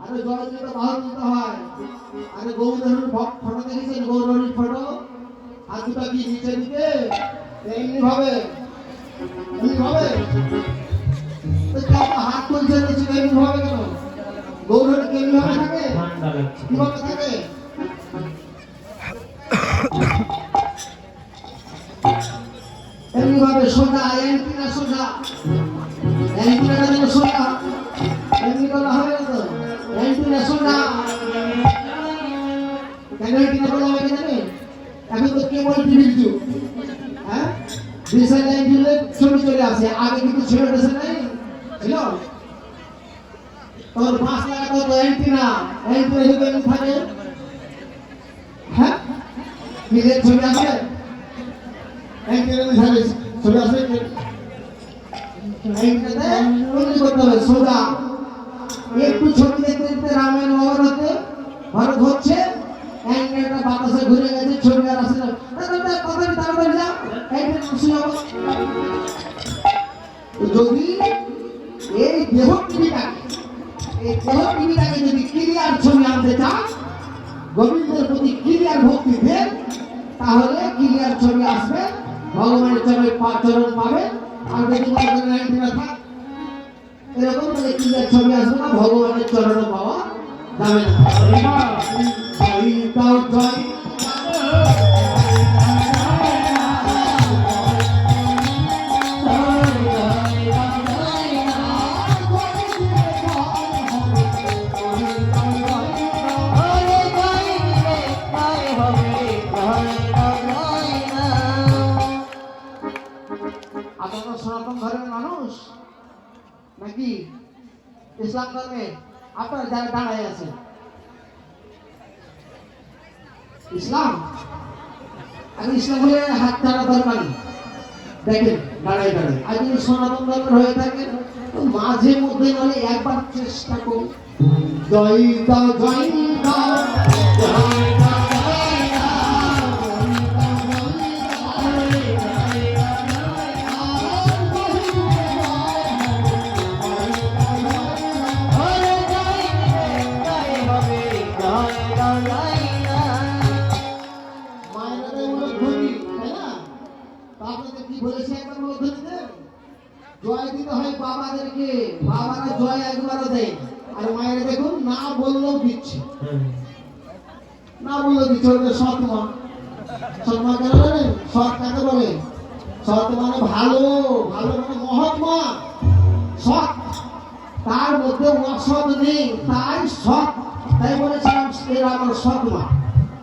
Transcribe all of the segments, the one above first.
আরে জয় দিতে বাহন দিতে হয়। আরে গৌরহরির ফটো দেখেছেন? গৌরহরির ফটো হাত দুটা কি নিচে দিকে এমনি ভাবে হাত তুলছে নিচে এমনি ভাবে কেন? গৌরহরি কেমনি ভাবে থাকে? কিভাবে থাকে? এমনি ভাবে সোজা, এন্টিনা সোজা, এন্টিনাটা যেন সোজা, এমনি করা হবে না তো। এন্টিনা সোজা কেন এন্টিনা করা হবে জানেন? এখন তো কেবল টিভির যুগ, হ্যাঁ, ডিসেল লাইন দিলে ছবি চলে আসে। আগে কিন্তু ছিল ডিসেল লাইন, ছিল তোর 5 লাখ তো এন্টিনা, এন্টিনা যদি এমনি থাকে, হ্যাঁ, নিজের ছবি আসে, এন্টিনা ধরে ছবি আসে, এন্টিনাতে কোন করতে হবে সোজা। একটু ছবি দেখতে দেখতে রামায়ণ মহাভারতে ভারত হচ্ছে, এন্টিনাটা বাতাসে ঘুরে গেছে, ছবি আর আসে না। তাড়াতাড়ি যা, এন্টিনা নষ্ট হবে। যদি এই দেহ টিভিটাকে যদি ক্লিয়ার ছবি আনতে চান, গোবিন্দের প্রতি ক্লিয়ার ভক্তি দেন, তাহলে ক্লিয়ার ছবি আসবে, ভগবানের চরণে চরণ পাবে। আর যদি এন্টিনা থাক এরকম, তাহলে ক্লিয়ার ছবি আসবে না, ভগবানের চরণ পাওয়া যাবে না। আপনারা সনাতন ধর্মের মানুষ নাকি ইসলাম ধর্মে? আপনারা যারা দাঁড়ায় আছেন ইসলাম, আমি ইসলাম হলে হাত ছাড়া দরকার নেই। দেখেন দাঁড়ায় দাঁড়ায়, আর যদি সনাতন ধর্মের হয়ে থাকে মাঝে মধ্যে নলে একবার চেষ্টা করুন। জয় দাও, জয় দাও, জয় দাও। জয় দিতে হয় বাবাদেরকে, বাবারা জয় একবারও দেয়। আর মায়েরা দেখুন না বললেও দিচ্ছে, না বললেও দিচ্ছে। ওদের সৎ মা, সৎ মা কেন জানেন? সৎ কাকে বলে? সৎ মানে ভালো, ভালো মানে মহাত্মা, সৎ। তার মধ্যে অসৎ নেই, তাই সৎ। তাই বলেছিলাম এরা আমার সৎ মা।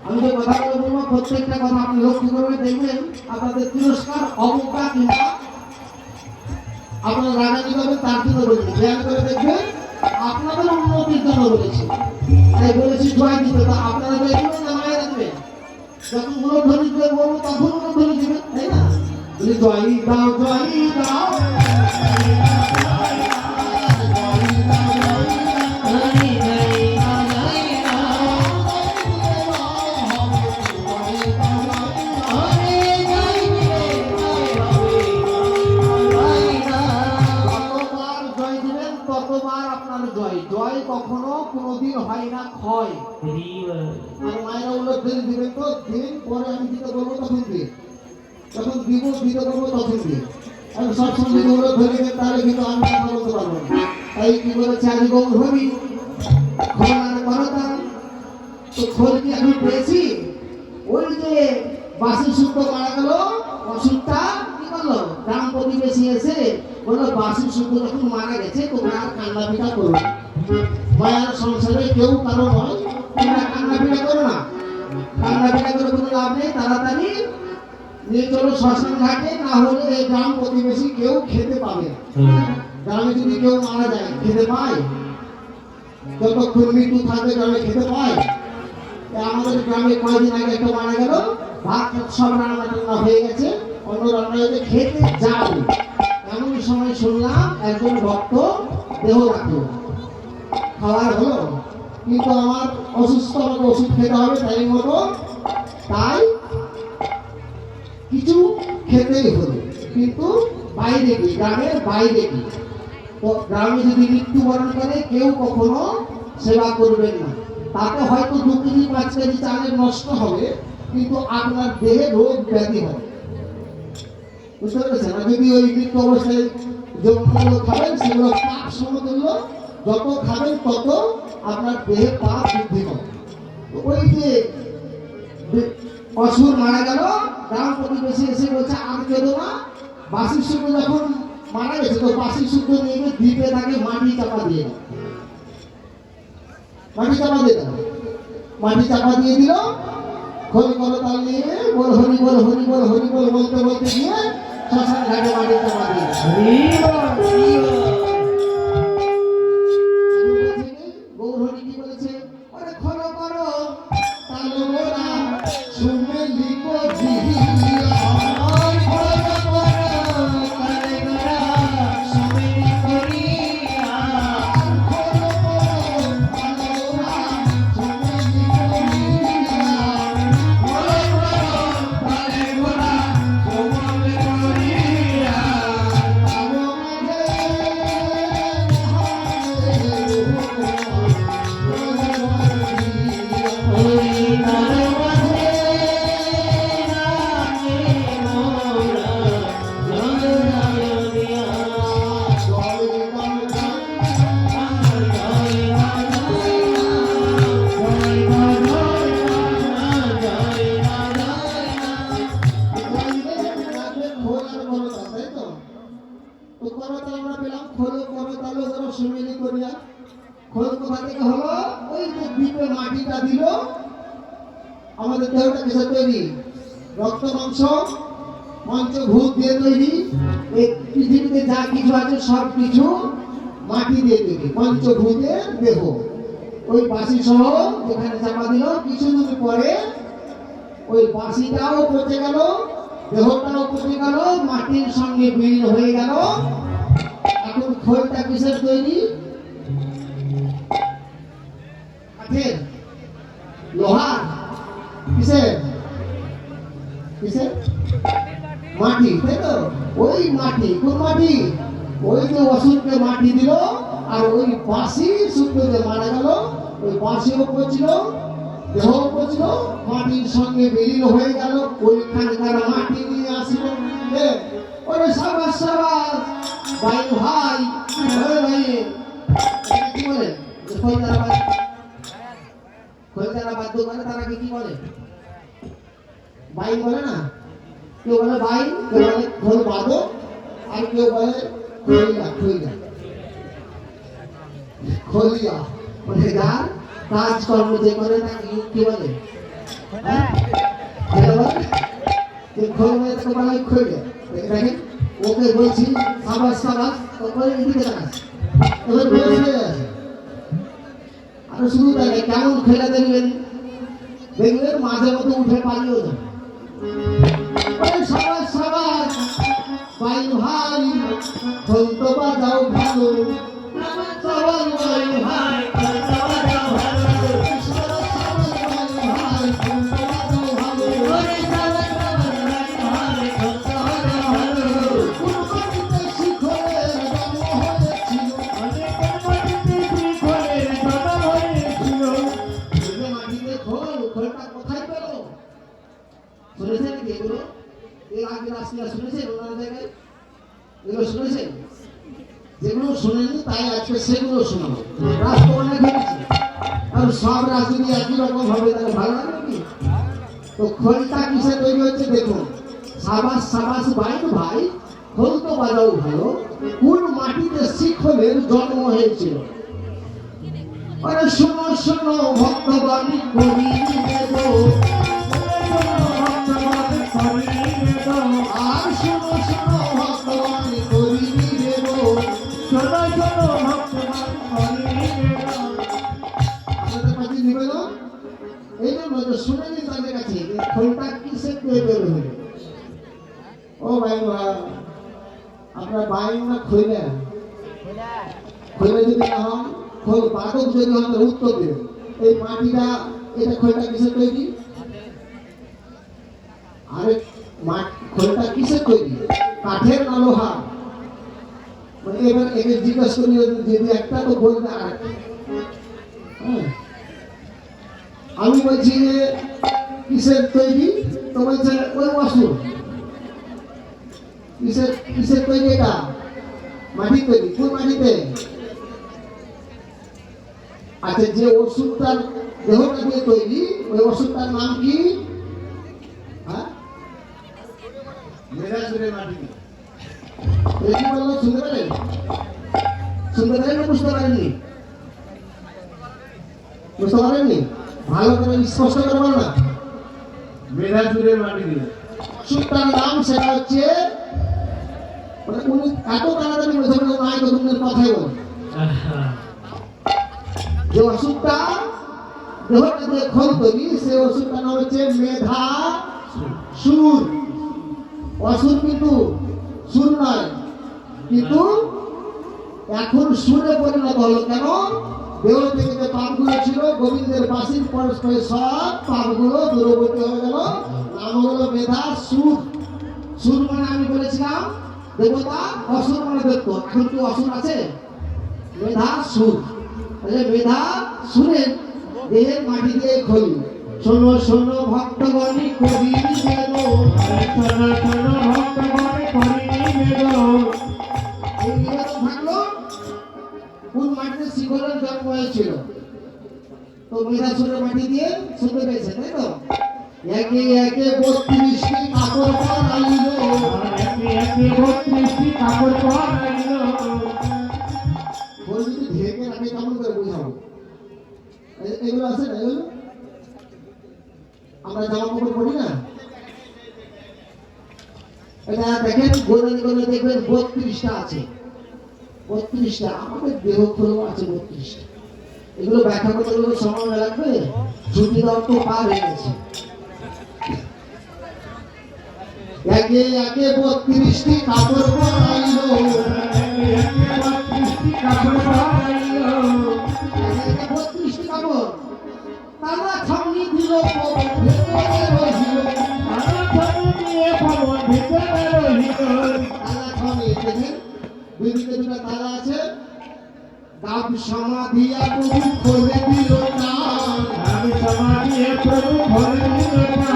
আমি যে কথাগুলো বলবো প্রত্যেকটা কথা আপনি লক্ষ্য করবেন, দেখবেন আপনাদের তিরস্কার, অবজ্ঞা কিংবা আপনারা রাগানি করবেন তার জন্য বলেছি, ধ্যান করে দেখবেন আপনাদের উন্নতির জন্য বলেছি। তাই বলেছি জয় দিতে, তা আপনারা জয় দিবেন না মায়ের রাখবেন? যখন মূলধ্বনি দিয়ে বলবো তখন মূলধ্বনি দিবেন, তাই না? জয় দাও, জয় দাও, জয় কখনো কোনোদিন হয় না ক্ষয়। আর মায়েরা উল্লেখ দিবেন তো, দিন পরে আমি দিতে বলবো তখন দিন, যখন দিব দিতে বলবো তখন দিন। আমি সবসময় যদি উল্লেখ ধরিবেন তাহলে কিন্তু আমি কথা বলতে পারবো না। তাই কি বলেছে আজ গৌরহরি খোলার করতা, তো খোল কি আমি পেয়েছি? ওই যে বাসি সূত্র মারা গেল, অসুখটা কি করলো? গ্রাম প্রতিবেশী এসে বললো বাসি সূত্র যখন মারা গেছে তোমরা আর কান্না পিঠা করো না, মায়ের সংসারে কেউ কারো নয়, তোমরা কান্না পিঠা করো না। কান্না পিঠা করে কোনো লাভ নেই, তাড়াতাড়ি নিয়ে চলো শ্মশান ঘাটে, না হলে এই গ্রাম প্রতিবেশী কেউ খেতে পাবে না। গ্রামে যদি কেউ মারা যায় খেতে পায়? যতক্ষণ মৃত্যু থাকবে গ্রামে খেতে পায়? আমাদের গ্রামে কয়েকদিন আগে একটা মারা গেল, ভাত সব রান্না টান্না হয়ে গেছে, অন্য রান্না হয়েছে, খেতে যাও এমন সময় শুনলাম একজন ভক্ত দেহ রাখলো, খাওয়ার হলো, কিন্তু আমার অসুস্থ, আমাকে ওষুধ খেতে হবে টাইম মতো, তাই কিছু খেতেই হলো। কিন্তু বাইরে কি, গ্রামের বাইরে কি, তো গ্রামে যদি মৃত্যুবরণ করে কেউ কখনো সেবা করবেন না। তাতে হয়তো 2 কেজি 5 কেজি চালের নষ্ট হবে, কিন্তু আপনার দেহে রোগ ব্যাধি হবে। বুঝতে পেরেছেন? আর যদি ওই মৃত অবস্থায় যেগুলো খাবেন সেগুলো পাপ সমতুল্য, যত খাবেন তত আপনার দেহে পাপ বৃদ্ধি পাবে। ওই যে অসুর মারা গেল, গ্রাম প্রতিবেশী এসে বলছে আর কেঁদো না, বাসির শুদ্ধ যখন মারা গেছে তো বাসির শুদ্ধ নিয়ে গিয়ে দ্বীপে তাকে মাটি চাপা দিয়ে দাও, মাটি চাপা দিয়ে দাও, মাটি চাপা দিয়ে দিল। খোল করতাল নিয়ে বল হরি বল হরি বল হরি বল বলতে বলতে গিয়ে শ্মশান ঘাটে মাটি চাপা দিয়ে গৌর হরি কি বলেছে? আরে খোলো করো তালো মোরা শুনে লিখো জিহিয়া, মাটিটা দিল। আমাদের দেহটা কিসে তৈরি? রক্ত মাংস পঞ্চভূত দিয়ে তৈরি। এই পৃথিবীতে যা কিছু আছে সব কিছু মাটি দিয়ে তৈরি, পঞ্চভূতের দেহ। ওই বাসি সহ যেখানে চাপা দিল, কিছুদিন পরে ওই বাসিটাও পচে গেল, দেহটাও পচে গেল, মাটির সঙ্গে বিলীন হয়ে গেল। এখন খোলটা কিসের তৈরি? কাঠের, লোহার, কিসের? কিসের? মাটি, তাই তো? ওই মাটি, কোন মাটি? ওই যে অসুরকে মাটি দিল, আর ওই বাসি সূর্যকে মারা গেল, ওই বাসিও পচল, দেহ পচল, মাটির সঙ্গে বিলীন হয়ে গেল। ওইখানকার মাটি নিয়ে আসিল। ওরে সাবাস সাবাস ভাই ভাই, ভাই কি বলে? খোলতারা বাদ্য করে তারাকে কি বলে? বাইন বলে না? কেউ বলে বাইন, কেউ বলে খোল বাদক, আর কেউ বলে খলিয়া। খলিয়া মানে যার কাজকর্ম যে করে তাকে কি বলে? খোল মানে তাকে বলা হয় খলিয়া। দেখেন ওকে বলছি সাবাস সাবাস, তারপরে এদিকে তাকাস, এবার বলে আছে। আর শুধু তাই কেমন খেলা দেখবেন, দেখবেন মাঝে মধ্যে উঠে পালিয়েও যাবে। সবাই সবাই ভাই ভাই খোলতো বাজাও ভালো, সবাই ভাই ভাই খোলতো বাজাও ভালো, শুনেছেন কি এগুলো? এর আগে রাস্তা শুনেছেন ওনার জায়গায়? এগুলো শুনেছেন? যেগুলো শুনেনি তাই আজকে সেগুলো শোনাবো। রাস্তা অনেক হয়েছে, আর সব রাজনীতি একই রকম হবে, তাহলে ভালো লাগবে কি? তো খোলটা কিসে তৈরি হচ্ছে দেখুন। সাবাস সাবাস বাইন ভাই খোল তো বাজাও ভালো, কোন মাটিতে শিখলের জন্ম হয়েছিল? আরে শোনো শোনো ভক্তবাণী করি দেব, আর শোনো শোনো ভক্তবাণী করি দেব, শোনো শোনো ভক্তবাণী করি দেব। আপনাদের কাছে নিবেদন এই জন্য যে শুনে নিন তাদের কাছে খোলটা কিসের দিয়ে তৈরি হবে। ও ভাই আপনার বাইন না খইলা? খইলা যদি না হন, খোল বাদক যদি হন তাহলে উত্তর দেবেন। এই মাটিটা এটা খোলটা কিসের তৈরি? আরে খোলটা কিসের তৈরি? কাঠের না লোহার? মানে এবার একে জিজ্ঞাসা করি যদি একটা তো বলবে আর হ্যাঁ। আমি বলছি যে কিসের তৈরি, তো বলছে ওই অসুর। কিসের কিসের তৈরি এটা? মাটি তৈরি। কোন মাটিতে? আচ্ছা, যে ওষুধটার দেহটা দিয়ে তৈরি, ওই ওষুধটার নাম কি? হ্যাঁ, মেরাজুরের মাটি। কি বললো? শুনতে পারেন? শুনতে পারেন না বুঝতে পারেননি? বুঝতে পারেননি? ভালো করে স্পষ্ট করে বল না। মেধাচুরের মাটি দিয়ে ওষুধটার নাম সেটা হচ্ছে, মানে উনি এত তাড়াতাড়ি বলেছেন নাই গোবিন্দের কথাই বল। যে ওষুধটা দেহটা দিয়ে খোল তৈরি, সেই ওষুধটার নাম হচ্ছে মেধা সুর। অসুর কিন্তু সুর নয়, কিন্তু এখন সুরে পরিণত হলো। কেন? দেহ থেকে যে পাপগুলো ছিল গোবিন্দের বাসির পরস্পরে সব পাপগুলো দূরবর্তী হয়ে গেল। নাম হলো মেধা সুর। সুর মানে আমি বলেছিলাম দেবতা, অসুর মানে দৈত্য। এখন কি অসুর আছে? মেধা সুর। মেধা সুরের দেহের মাটি দিয়ে খোল। শোনো শোনো ভক্তগণী কবি বেদ, শোনো শোনো ভক্তগণ করি নিবেদন। এই নিবেদন থাকলো কোন মাটিতে শিখরের জন্ম হয়েছিল। তো মেধা সুরের মাটি দিয়ে শুনতে পেয়েছে, তাই তো? একে একে 32টি কাপড় পরাইল, একে একে 32টি কাপড় পরাইল। বই যদি ঢেকে রাখে কেমন করে বুঝাবো? এগুলো আছে না? এগুলো আমরা জামা কাপড় পরি না? এটা দেখেন, গোলে গোলে দেখবেন 32টা আছে। 32টা আমাদের দেহ খোলও আছে 32টা। এগুলো ব্যাখ্যা করতে গেলে সময় লাগবে। ছুটি দেওয়ার তো পার হয়ে গেছে। একে একে 32টি কাপড় পরাইল, একে একে 32টি কাপড় পরাইল। 32টি কাপড় তারা ছাউনি দিল, ভেতরে রহিল। তারা ছাউনি দিয়ে পবন ভিতরে রহিল। তালা ছাউনি দেখেন, দুই দিকে দুটা তালা আছে। গাব সমাধিয়া প্রভু খোলে দিল না, আমি সমাধি প্রভু ভরে দিল না।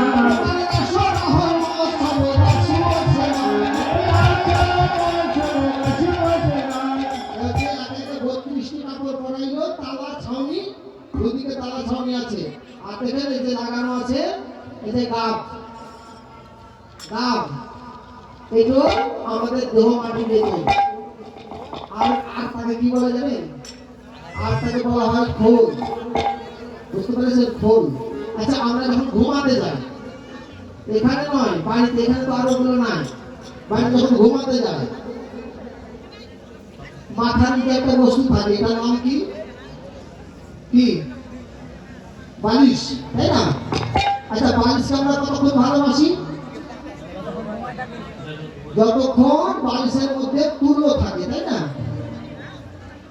দুদিকে তালা ছাউনি আছে। আর দেখেন এই যে লাগানো আছে, এই যে গাব, গাব এগুলো আমাদের দেহ মাটি দিয়ে তৈরি। আর আর তাকে কি বলা জানেন? আর তাকে বলা হয় খোল। বুঝতে পেরেছেন? খোল। আচ্ছা, আমরা যখন ঘুমাতে যাই, এখানে নয় বাড়িতে, এখানে তো আর ওগুলো নাই। বাড়িতে যখন ঘুমাতে যায়, মাথার নিচে একটা বস্তু থাকে, এটার নাম কি? কি? বালিশ, তাই না? আচ্ছা, বালিশকে আমরা কতক্ষণ ভালোবাসি? যতক্ষণ বালিশের মধ্যে তুলো থাকে, তাই না?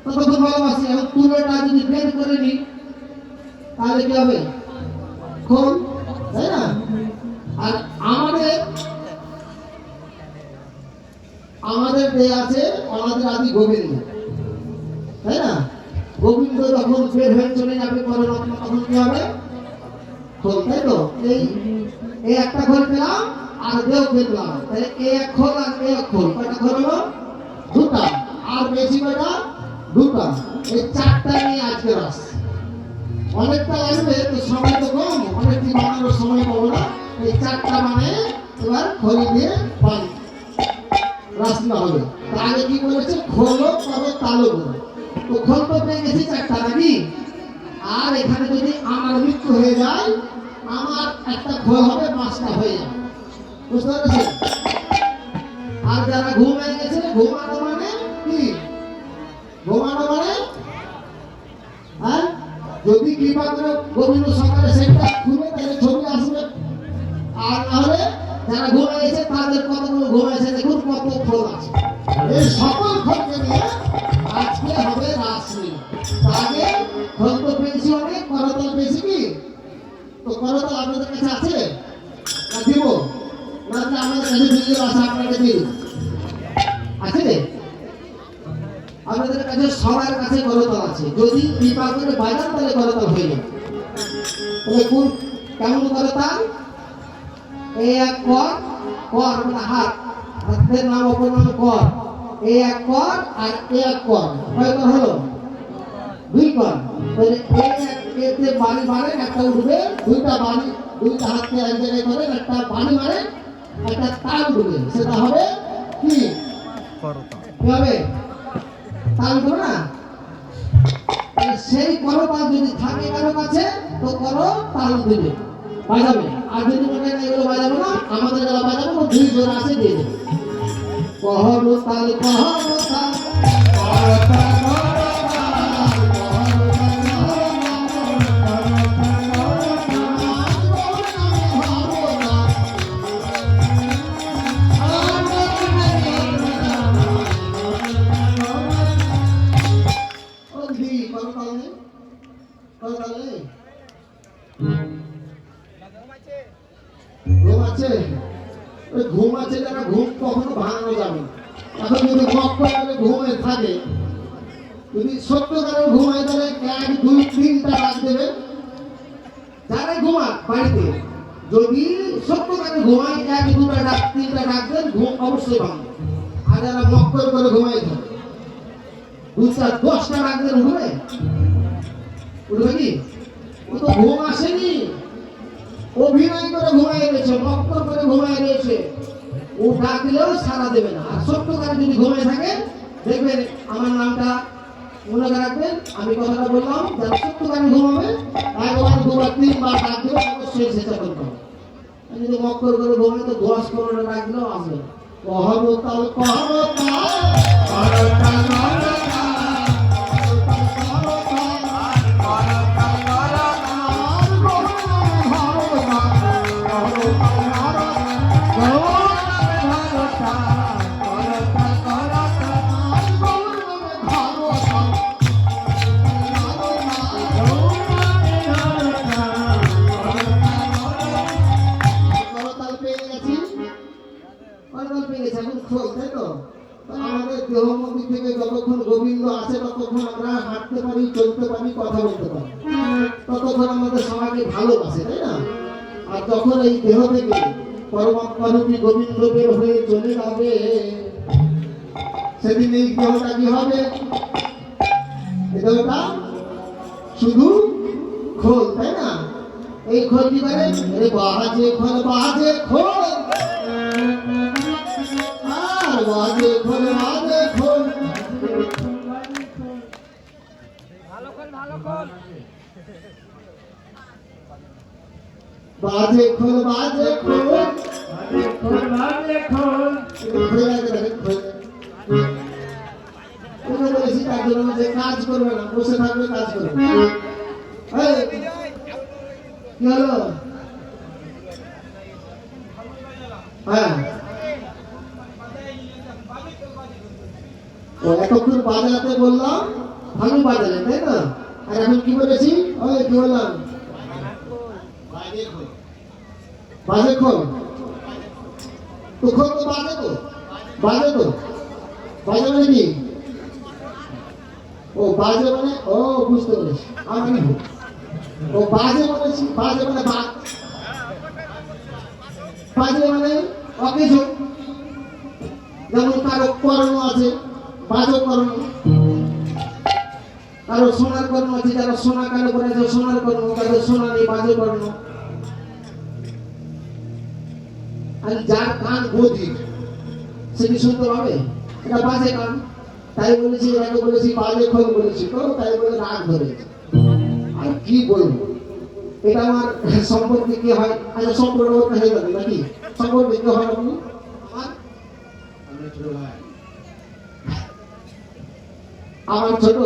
ততক্ষণ ভালোবাসি। এখন তুলোটা যদি বের করে নিই, তাহলে কি হবে? খোল, তাই না? আর আমাদের দেহ আছে অনাদি আদি গোবিন্দ, তাই না? গোবিন্দ যখন বের হয়ে চলে যাবে পরমাত্মা, তখন কি হবে? খোল, তাই তো? এই একটা খোল পেলাম, আর দেহ পেলাম। তাহলে এই এক খোল আর এই এক খোল, কয়টা খোল হলো? দুটা। আর বেশি কয়টা? দুটা। এই চারটা নিয়ে আজকে রাস। অনেকটা লাগবে তো, সময় তো কম, অনেকটি বানানোর সময় পাবো না। এই চারটা মানে এবার খড়ি দিয়ে বানি রাসনা হবে। তার আগে কি বলেছে? খোলো তবে তালো বলে। তো খোল তো পেয়ে গেছি চারটা, নাকি? আর এখানে যদি আমার মৃত্যু হয়ে যায়, আমার একটা খোল হবে, 5টা হয়ে যাবে। বুঝতে পারছেন? আর যারা ঘুমিয়ে গেছে, ঘুমানো মানে কি? ঘুমানো মানে, হ্যাঁ, যদি কৃপা করে গোবিন্দ সকালে সেটা খুলে তাহলে ছবি আসবে। আর নাহলে যারা ঘুমিয়ে গেছে তাদের কতগুলো ঘুমিয়েছে, দেখুন কত খোল আছে। এই সকল খোলকে নিয়ে আজকে হবে রাসলীলা। আগে খোল তো পেয়েছি অনেক, করতাল পেয়েছি কি? তো করতাল আপনাদের কাছে আছে না? দিব না? আমাদের কাছে ভিডিও আছে, আপনাকে দিন। আছে? আপনাদের কাছে সবার কাছে করতাল আছে, যদি কৃপা করে বাজান তাহলে করতাল হয়ে যাবে। তাহলে কোন কেমন করতাল? এই এক কর, কর মানে হাত, হাতের নাম অপর নাম কর, এই এক কর আর এই এক কর, কয় কর হলো? 2 কর। তাহলে এই এতে বাড়ি মারেন, একটা উঠবে, দুইটা বাড়ি, দুইটা হাতকে এক জায়গায় করেন, একটা বাড়ি মারেন, একটা তাল উঠবে, সেটা হবে কি? কি হবে? তাল উঠবে না? সেই করতাল যদি থাকে কারো কাছে তো করো তাল দিবে, বাজাবে। আর যদি মনে হয় এগুলো বাজাবো না, আমাদের যারা বাজাবো তো 2 জোড়া আছে দিয়ে দেবে। কহরো তাল, কহরো তাল, কহরো তাল, ঘুম আছে, ওই ঘুম আছে যারা, ঘুম কখনো ভাঙানো যাবে না। এখন যদি মক্কলে ঘুমে থাকে, যদি সত্যকারের ঘুমায় তাহলে 1, 2, 3টা ডাক দেবে। যারা ঘুমাক বাড়িতে, যদি সত্যকারের ঘুমায় 1, 2টা ডাক, 3টা ডাক দেন, ঘুম অবশ্যই ভাঙবে। আর যারা মক্কল করে ঘুমাই থাকে 2, 4, 10টা ডাক দেন, উঠবে? উঠবে কি? ও তো ঘুম আসেনি, অভিনয় করে ঘুমাই রয়েছে, মক্কল করে ঘুমাই রয়েছে, ও ডাক দিলেও সাড়া দেবে না। আর সত্যকারে যদি ঘুমায় থাকে, দেখবেন আমার নামটা মনে রাখবেন, আমি কথাটা বললাম, যারা সত্যকারে ঘুমাবে 1 বার 2 বার 3 বার ডাক দেবে, অবশ্যই চেষ্টা করতে হবে। যদি মক্কল করে ঘুমায় তো 10-15টা ডাক দিলেও আসবে। কহরো তাল, কহরো তাল, কহরো তাল, কহরো তাল, আমাদের দেহমন্দির থেকে যতক্ষণ গোবিন্দ আছে ততক্ষণ আমরা হাঁটতে পারি, চলতে পারি, কথা বলতে পারি, ততক্ষণ আমাদের সবাইকে ভালোবাসে, তাই না? আর যখন এই দেহ থেকে পরমাত্মা রূপী গোবিন্দ বের হয়ে চলে যাবে, সেদিন এই দেহটা কি হবে? এই দেহটা শুধু খোল, তাই না? এই খোল কি করে? বাজে খোল, বাজে খোল, বাজে খোল, বাজে খোল, ভালো খোল, ভালো খোল, বাজে খোল, বাজে খোল, বাজে খোল, বাজে খোল, বলেছি তার জন্য যে কাজ করবে না, বসে থাকবে, কাজ করবে। কি হলো? হ্যাঁ, এতক্ষণ বাজাতে বললাম, ভালো বাজালেন, তাই না? আর এখন কি বলেছি? ওই কি বললাম? বাজে খোল, তো খোল তো বাজে, তো বাজে, তো বাজে মানে কি? ও বাজে মানে, ও বুঝতে পেরেছি, আমি ও বাজে বলেছি, বাজে মানে বাজে মানে অকেজন, যেমন কারো কর্ণ আছে বাজো কর্ণ, কারো সোনার কর্ণ আছে, যারা সোনা কালো করে আছে সোনার কর্ণ, কারো সোনা নেই বাজো কর্ণ। আর যার কান বধির সে কি শুনতে পাবে? এটা বাজে কান। তাই বলেছি, এটাকে বলেছি বাজে খোল বলেছি, তো তাই বলে রাগ ধরেছে। আর কি বলবো, এটা আমার সম্পর্কে কি হয়? আচ্ছা, সম্পর্ক হয়ে যাবে নাকি? সম্পর্কে কি হয়? আপনি আমার ছোট,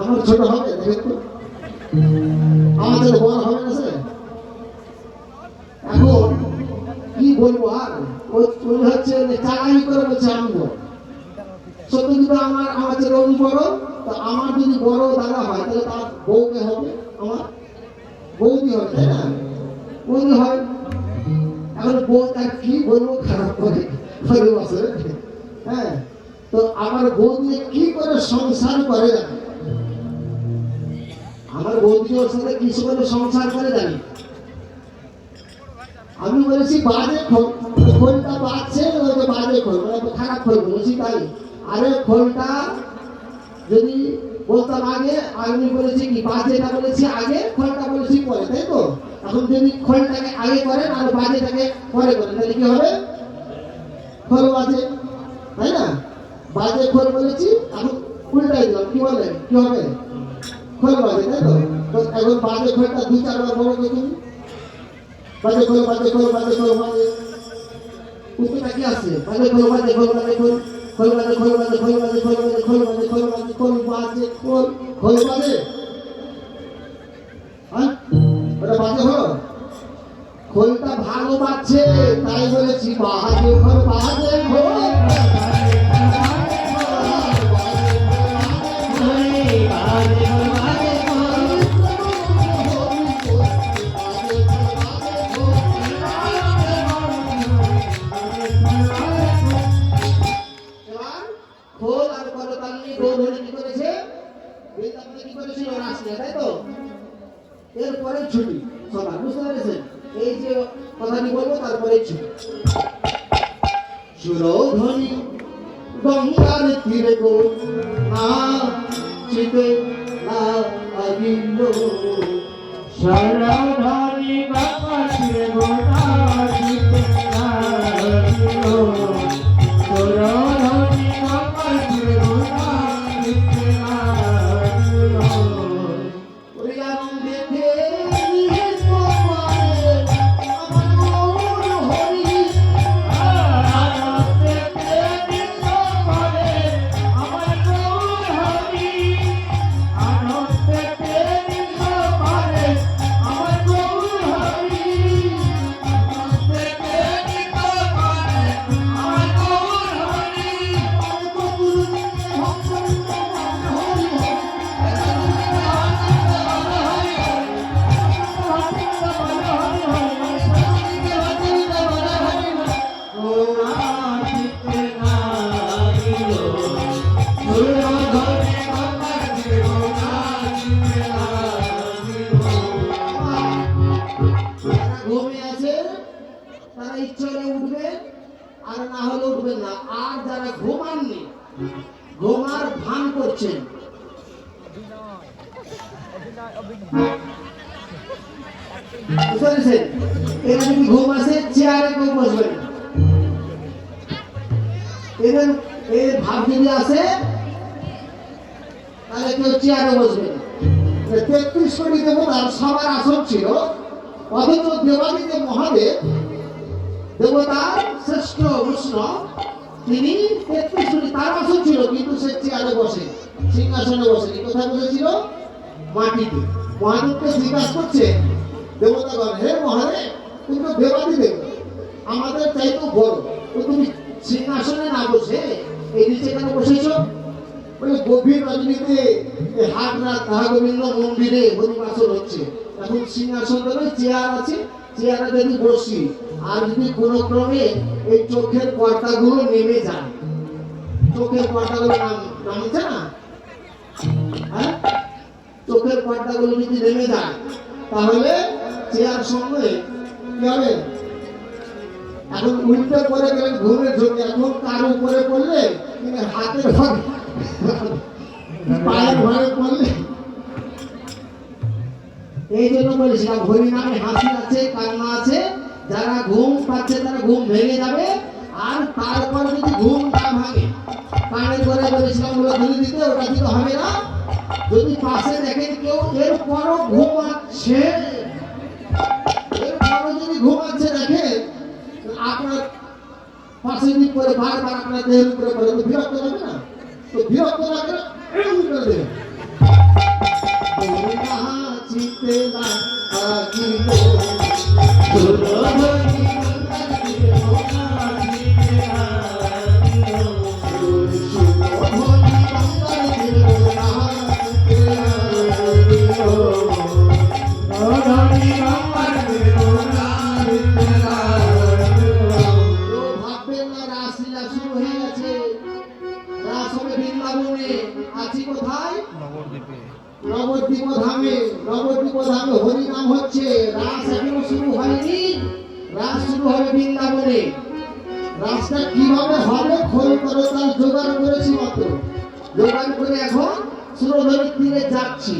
আমার ছোট হবে, দেখেন তো আমাদের বড় হবে না স্যার। এখন কি বলবো, আর ওই হচ্ছে চালাকি করে বলছে আমি বড়। সত্যি কিন্তু আমার ছেলে অন্য বড়, তো আমার যদি বড় দাদা হয় তাহলে তার বউকে হবে, আমার বৌদি হবে, তাই না? বৌদি হয়। এখন বউ তার কি বলবো, খারাপ করে বছর। হ্যাঁ, তো আমার বৌদি কি করে সংসার করে জানি, আমার বৌদি ওর সাথে কি করে সংসার করে জানি। আমি বলেছি বাজে খোলটা বাজছে, বাজে খোল মানে খারাপ খোল বলেছি তাই। আরে খোলটা যদি বলতাম আগে, আমি বলেছি কি বাজেটা বলেছি আগে, খোলটা বলেছি পরে, তাই তো? এখন যদি খোলটাকে আগে করেন আর বাজেটাকে পরে করেন তাহলে কি হবে? খোল বাজে, তাই না? বাজে খোল বলেছি, এখন উল্টাই দিলাম, কি বলে কি হবে? খোল বাজে, তাই তো? তো এখন বাজে খোলটা 2-4 বার বলো তো তুমি। বাজে খোল বাজে খোল বাজে খোল বাজে, উত্তরটা কি আছে? বাজে খোল বাজে খোল বাজে খোল, খোল বাজে খোল বাজে খোল বাজে খোল বাজে খোল বাজে খোল বাজে খোল বাজে খোল, খোল বাজে। হ্যাঁ, ওটা বাজে হলো। খোলটা ভালো বাজছে তাই বলেছি বাজে খোল বাজে খোল। খোল আর করতাল নিয়ে গৌধনী কি করেছে? বৃন্দাবনে কি করেছিল? রাসলীলা, তাই তো? এরপরে ছুটি সবার, বুঝতে পেরেছেন? এই যে কথাটি বলবো তারপরে ছুটি। সুরধ্বনি গঙ্গার তীরে গো নাচিতে লাগিল, সুরধ্বনি গঙ্গার তীরে গো নাচিতে লাগিল, সুরধ্বনি গঙ্গার তীরে গো নাচিতে লাগিল। ওই আনন্দেতে নিহিত করে আমার মন হরি, আনন্দেতে নৃত্য করে আমার মন হরি, আনন্দেতে নৃত্য করে আমার মন হরি, আনন্দেতে নৃত্য করে আমার মন হরি। আর কতুল ভক্ত হরি হরি। যারা ঘুমে আছে তারা ইচ্ছে হলে উঠবে, আর না হলে উঠবেন না। আর যারা ঘুমাননি, ঘুমার ভান করছেন, বুঝতে পেরেছেন? এরা যদি ঘুম আসে চেয়ারে কেউ বসবেন না। এদের এর ভাব যদি আসে তাহলে কেউ চেয়ারে বসবে না। 33 কোটি দেবতার সবার আসন ছিল, অথচ দেবাদিদেব মহাদেব দেবতার শ্রেষ্ঠ কৃষ্ণ, তিনি 33 কোটি তার আসন ছিল, কিন্তু সে চেয়ারে বসে, সিংহাসনে বসে। কোথায় বসেছিল? মাটিতে। মহাদেবকে জিজ্ঞাসা করছে দেবতাগণ, হে মহাদেব, তুমি তো দেবাদিদেব, আমাদের চাইতেও বড়, তো তুমি সিংহাসনে না বসে এই নিচে কেন বসেছো? বলে গভীর রজনীতে হাট রাত গোবিন্দ মন্দিরে হরিবাসন হচ্ছে, এখন সিংহাসন দেবে, চেয়ার আছে, চেয়ারে যদি বসি আর যদি কোনো ক্রমে এই চোখের পর্দাগুলো নেমে যায়, চোখের পর্দাগুলো নামছে না, হ্যাঁ, চোখের পর্দাগুলো যদি নেমে যায় তাহলে চেয়ার সঙ্গে কি হবে? এখন উল্টে পরে গেলেন ঘুমের জন্য, এখন কার উপরে পড়লে হাতের ভাগ পায়ের ঘরে পড়লে। এই জন্য বলেছিলাম হরি নামে হাসি আছে, কান্না আছে, যারা ঘুম পাচ্ছে তারা ঘুম ভেঙে যাবে, আর তারপর যদি ঘুম না ভাঙে কানের ঘরে বলেছিলাম ওগুলো ধরে দিতে, ওটা দিতে হবে না। যদি পাশে দেখেন কেউ এরপরও ঘুমাচ্ছে, এরপরও যদি ঘুমাচ্ছে দেখেন, আপনার পাশে যদি পরে বারবার আপনার দেহের উপরে পড়ে তো বিরক্ত লাগবে না? তো বিরক্ত লাগবে না, এরকম করে দেবেন। চিতে লাগিল সুরধ্বনি গঙ্গার তীরে গো নাচিতে লাগিল, সুরধ্বনি গঙ্গার তীরে গো নাচিতে লাগিল, সুরধ্বনি গঙ্গার তীরে গো নাচিতে লাগিল। ভাববেন না রাসলীলা শুরু হয়ে গেছে, নবদ্বীপ ধামে হরি নাম হচ্ছে, রাস এখনো শুরু হয়নি, রাস শুরু হবে বৃন্দাবনে। রাসটা কিভাবে হবে খোল করো তার জোগাড় করেছি মাত্র, জোগাড় করে এখন সুরধরির তীরে যাচ্ছি,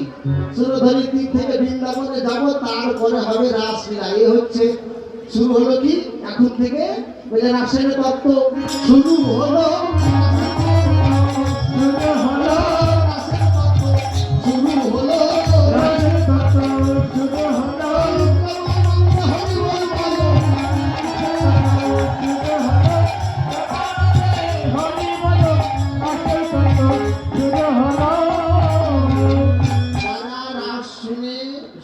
সুরধরির তীর থেকে বৃন্দাবনে যাব, তারপরে হবে রাসলীলা। এই হচ্ছে শুরু হলো কি এখন থেকে বলে রাসায়নিক তত্ত্ব শুরু হলো, শুরু হলো রাসায়নিক তত্ত্ব শুরু হলো, রাসের তত্ত্ব শুরু হলো হরি বল বলো। শুরু হলো হরি বলো রাসের তত্ত্ব শুরু হলো যারা রাস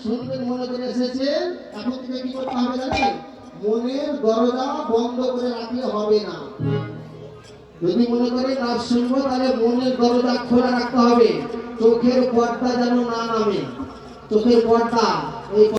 শুনবেন মনে করে এসেছেন, এখন থেকে কি করতে হবে জানেন? মনের দরজা বন্ধ করে রাখলে হবে না। যদি মনে করে রাস শুনবো তাহলে মনের দরজা খোলা রাখতে হবে, চোখের পর্দা যেন না নামে, চোখের পর্দা এই